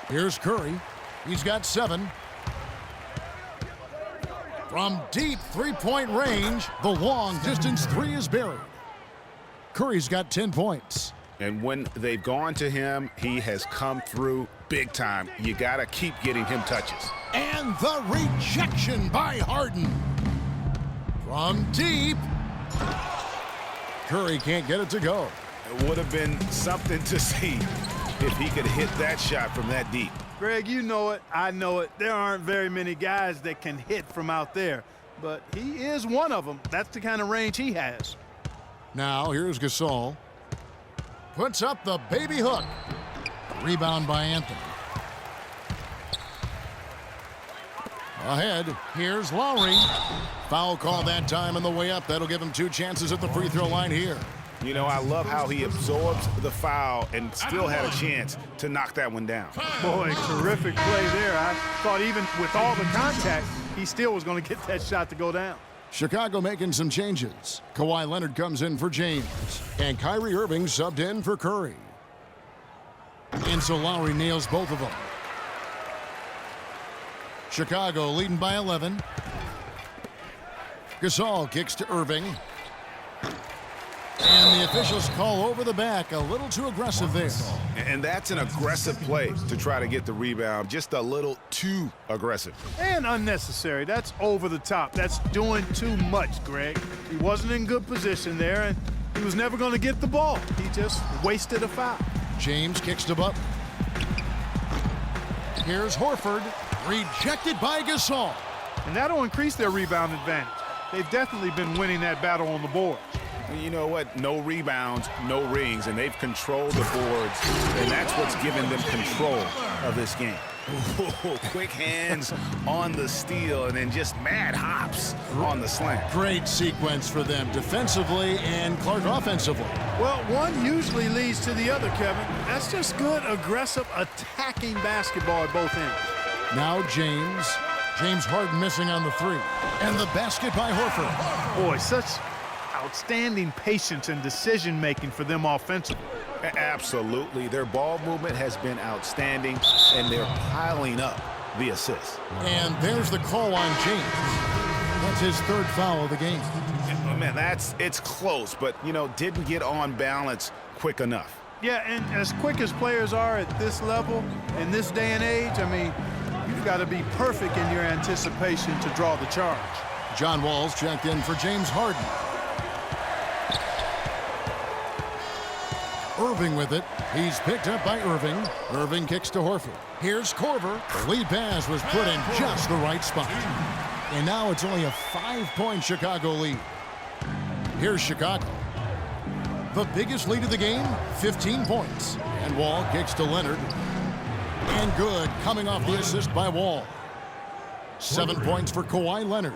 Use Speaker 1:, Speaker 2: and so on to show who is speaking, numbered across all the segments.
Speaker 1: Here's Curry. He's got 7. From deep three-point range, the long distance three is buried. Curry's got 10 points.
Speaker 2: And when they've gone to him, he has come through big time. You got to keep getting him touches.
Speaker 1: And the rejection by Harden. From deep. Curry can't get it to go.
Speaker 2: It would have been something to see if he could hit that shot from that deep.
Speaker 3: Greg, you know it. I know it. There aren't very many guys that can hit from out there. But he is one of them. That's the kind of range he has.
Speaker 1: Now, here's Gasol. Puts up the baby hook. Rebound by Anthony. Ahead, here's Lowry. Foul call that time on the way up. That'll give him 2 chances at the free throw line here.
Speaker 2: You know, I love how he absorbs the foul and still had a chance to knock that one down.
Speaker 3: Boy, terrific play there. I thought even with all the contact, he still was going to get that shot to go down.
Speaker 1: Chicago making some changes. Kawhi Leonard comes in for James. And Kyrie Irving subbed in for Curry. And so Lowry nails both of them. Chicago leading by 11. Gasol kicks to Irving. And the officials call over the back. A little too aggressive there.
Speaker 2: And that's an aggressive play to try to get the rebound. Just a little too aggressive.
Speaker 3: And unnecessary. That's over the top. That's doing too much, Greg. He wasn't in good position there, and he was never going to get the ball. He just wasted a foul.
Speaker 1: James kicks to Butler. Here's Horford. Rejected by Gasol.
Speaker 3: And that'll increase their rebound advantage. They've definitely been winning that battle on the board.
Speaker 2: You know what? No rebounds, no rings, and they've controlled the boards, and that's what's given them control of this game. Ooh, quick hands on the steal, and then just mad hops on the slam.
Speaker 1: Great sequence for them defensively and Clark offensively.
Speaker 3: Well, one usually leads to the other, Kevin. That's just good, aggressive, attacking basketball at both ends.
Speaker 1: Now James. James Harden missing on the 3. And the basket by Horford.
Speaker 3: Boy, such outstanding patience and decision-making for them offensively.
Speaker 2: Absolutely. Their ball movement has been outstanding, and they're piling up the assists.
Speaker 1: And there's the call on James. That's his 3rd foul of the game.
Speaker 2: Man, it's close, but, you know, didn't get on balance quick enough.
Speaker 3: Yeah, and as quick as players are at this level, in this day and age, I mean, you've got to be perfect in your anticipation to draw the charge.
Speaker 1: John Wall's checked in for James Harden. Irving with it. He's picked up by Irving. Irving kicks to Horford. Here's Korver. The lead pass was put in just the right spot. And now it's only a 5-point Chicago lead. Here's Chicago. The biggest lead of the game, 15 points. And Wall kicks to Leonard. And good, coming off the assist by Wall. 7 points for Kawhi Leonard.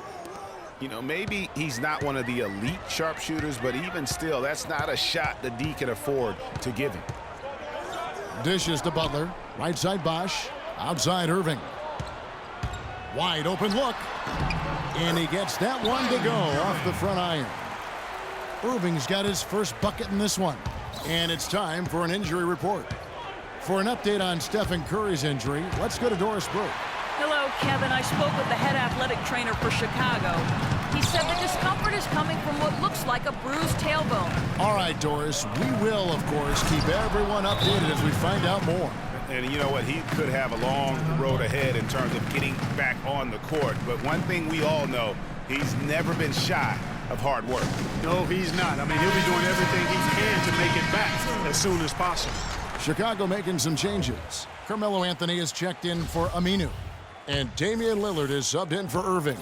Speaker 2: You know, maybe he's not one of the elite sharpshooters, but even still, that's not a shot the D can afford to give him.
Speaker 1: Dishes to Butler. Right side Bosh. Outside Irving. Wide open look. And he gets that one to go off the front iron. Irving's got his first bucket in this one. And it's time for an injury report. For an update on Stephen Curry's injury, let's go to Doris Burke.
Speaker 4: Hello, Kevin. I spoke with the head athletic trainer for Chicago. He said the discomfort is coming from what looks like a bruised tailbone.
Speaker 1: All right, Doris, we will, of course, keep everyone updated as we find out more.
Speaker 2: And you know what? He could have a long road ahead in terms of getting back on the court. But one thing we all know, he's never been shy of hard work.
Speaker 3: No, he's not. I mean, he'll be doing everything he can to make it back as soon as possible.
Speaker 1: Chicago making some changes. Carmelo Anthony is checked in for Aminu. And Damian Lillard is subbed in for Irving.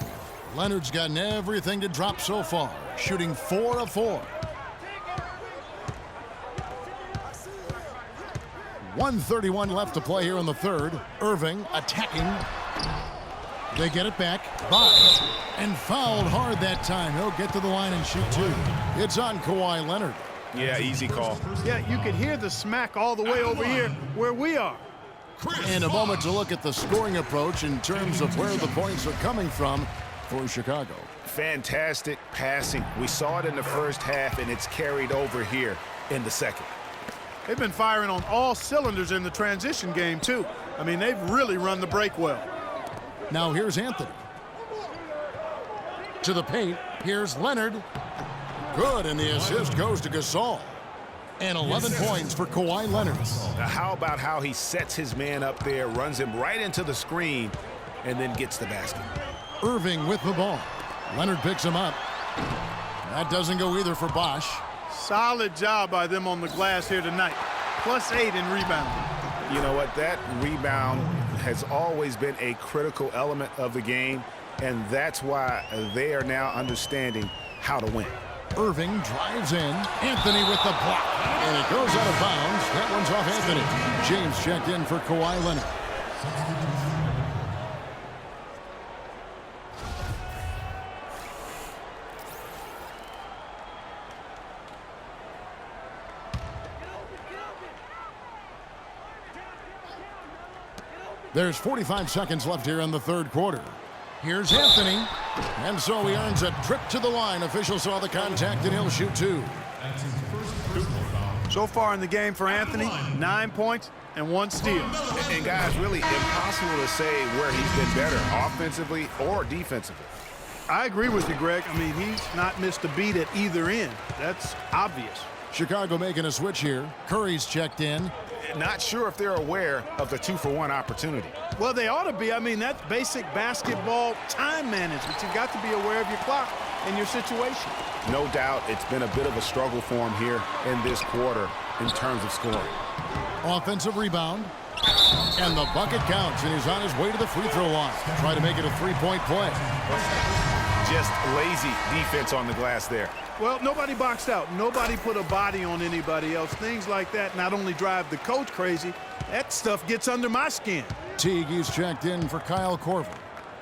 Speaker 1: Leonard's gotten everything to drop so far, shooting 4 of 4. 1:31 left to play here in the 3rd. Irving attacking. They get it back. Bosh. And fouled hard that time. He'll get to the line and shoot 2. It's on Kawhi Leonard.
Speaker 2: Yeah, easy call.
Speaker 3: Yeah, you could hear the smack all the way over here where we are.
Speaker 1: And a moment to look at the scoring approach in terms of where the points are coming from for Chicago.
Speaker 2: Fantastic passing. We saw it in the first half, and it's carried over here in the second.
Speaker 3: They've been firing on all cylinders in the transition game, too. I mean, they've really run the break well.
Speaker 1: Now here's Anthony. To the paint. Here's Leonard. Good, and the assist goes to Gasol. And 11 points for Kawhi Leonard.
Speaker 2: Now, how about how he sets his man up there, runs him right into the screen, and then gets the basket.
Speaker 1: Irving with the ball. Leonard picks him up. That doesn't go either for Bosch.
Speaker 3: Solid job by them on the glass here tonight. +8 in rebounding.
Speaker 2: You know what? That rebound has always been a critical element of the game, and that's why they are now understanding how to win.
Speaker 1: Irving drives in. Anthony with the block. And it goes out of bounds. That one's off Anthony. James checked in for Kawhi Leonard. There's 45 seconds left here in the third quarter. Here's Anthony. And so he earns a trip to the line. Officials saw the contact, and he'll shoot two.
Speaker 3: So far in the game for Anthony, 9 points and 1 steal.
Speaker 2: And guys, really impossible to say where he's been better, offensively or defensively.
Speaker 3: I agree with you, Greg. I mean, he's not missed a beat at either end. That's obvious.
Speaker 1: Chicago making a switch here. Curry's checked in.
Speaker 2: Not sure if they're aware of the 2-for-1 opportunity.
Speaker 3: Well, they ought to be. I mean, that's basic basketball time management. You've got to be aware of your clock and your situation.
Speaker 2: No doubt it's been a bit of a struggle for him here in this quarter in terms of scoring.
Speaker 1: Offensive rebound. And the bucket counts, and he's on his way to the free throw line. Try to make it a three-point play.
Speaker 2: Just lazy defense on the glass there.
Speaker 3: Well, nobody boxed out. Nobody put a body on anybody else. Things like that not only drive the coach crazy, that stuff gets under my skin.
Speaker 1: Teague's checked in for Kyle Korver.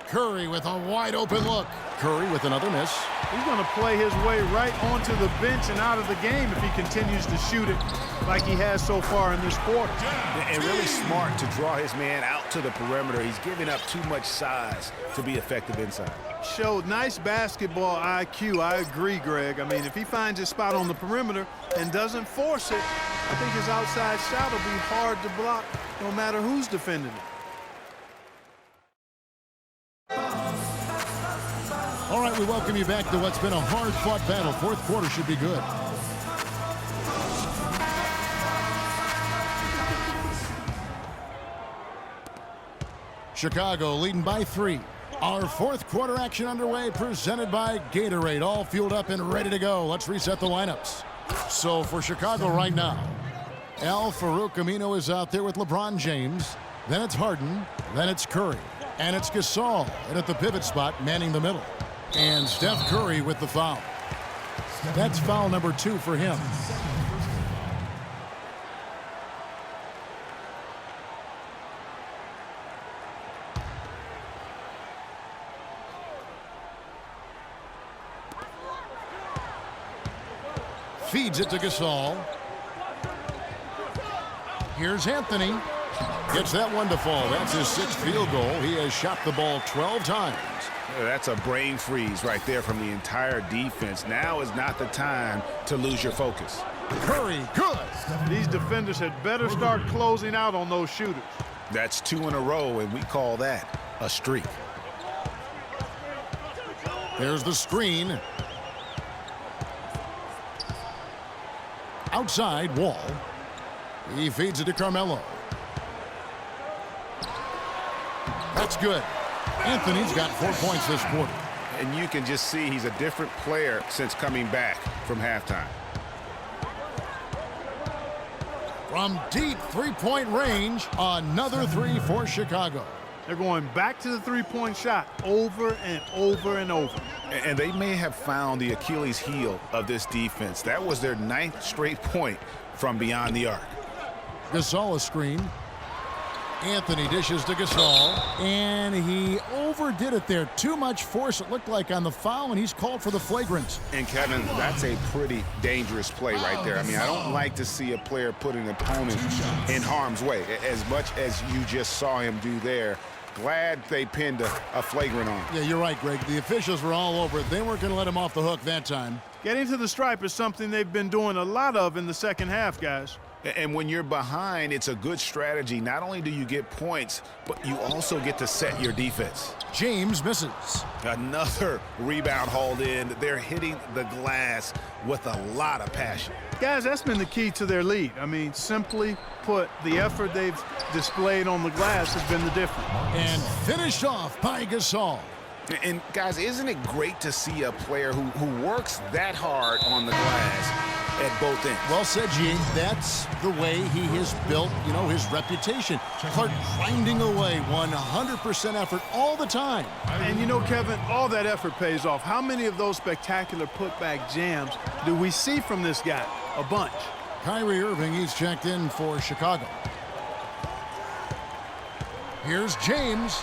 Speaker 1: Curry with a wide open look. Curry with another miss.
Speaker 3: He's going to play his way right onto the bench and out of the game if he continues to shoot it like he has so far in this quarter.
Speaker 2: And really smart to draw his man out to the perimeter. He's giving up too much size to be effective inside.
Speaker 3: Showed nice basketball IQ. I agree, Greg. I mean, if he finds his spot on the perimeter and doesn't force it, I think his outside shot will be hard to block no matter who's defending it.
Speaker 1: All right, we welcome you back to what's been a hard-fought battle. Fourth quarter should be good. Chicago leading by 3. Our fourth quarter action underway, presented by Gatorade. All fueled up and ready to go. Let's reset the lineups. So for Chicago right now, Al-Farouq Aminu is out there with LeBron James. Then it's Harden. Then it's Curry. And it's Gasol. And at the pivot spot, manning the middle. And Steph Curry with the foul. That's foul number 2 for him. Feeds it to Gasol. Here's Anthony. Gets that one to fall. That's his 6th field goal. He has shot the ball 12 times.
Speaker 2: That's a brain freeze right there from the entire defense. Now is not the time to lose your focus.
Speaker 1: Curry, good.
Speaker 3: These defenders had better start closing out on those shooters.
Speaker 2: That's 2 in a row, and we call that a streak.
Speaker 1: There's the screen. Outside, Wall. He feeds it to Carmelo. That's good. Anthony's got 4 points this quarter.
Speaker 2: And you can just see he's a different player since coming back from halftime.
Speaker 1: From deep three-point range, another 3 for Chicago.
Speaker 3: They're going back to the three-point shot over and over and over.
Speaker 2: And they may have found the Achilles heel of this defense. That was their 9th straight point from beyond the arc.
Speaker 1: Gasol a screen. Anthony dishes to Gasol, and he overdid it there. Too much force, it looked like, on the foul, and he's called for the flagrant.
Speaker 2: And, Kevin, that's a pretty dangerous play right there. I mean, I don't like to see a player put an opponent in harm's way, as much as you just saw him do there. Glad they pinned a flagrant on him.
Speaker 1: Yeah, you're right, Greg. The officials were all over it. They weren't going to let him off the hook that time.
Speaker 3: Getting to the stripe is something they've been doing a lot of in the second half, guys.
Speaker 2: And when you're behind, it's a good strategy. Not only do you get points, but you also get to set your defense.
Speaker 1: James misses.
Speaker 2: Another rebound hauled in. They're hitting the glass with a lot of passion.
Speaker 3: Guys, that's been the key to their lead. I mean, simply put, the effort they've displayed on the glass has been the difference.
Speaker 1: And finished off by Gasol.
Speaker 2: And guys, isn't it great to see a player who works that hard on the glass at both ends?
Speaker 1: Well said, G. That's the way he has built, his reputation. Clark grinding away, 100% effort all the time.
Speaker 3: And Kevin, all that effort pays off. How many of those spectacular putback jams do we see from this guy? A bunch.
Speaker 1: Kyrie Irving, he's checked in for Chicago. Here's James.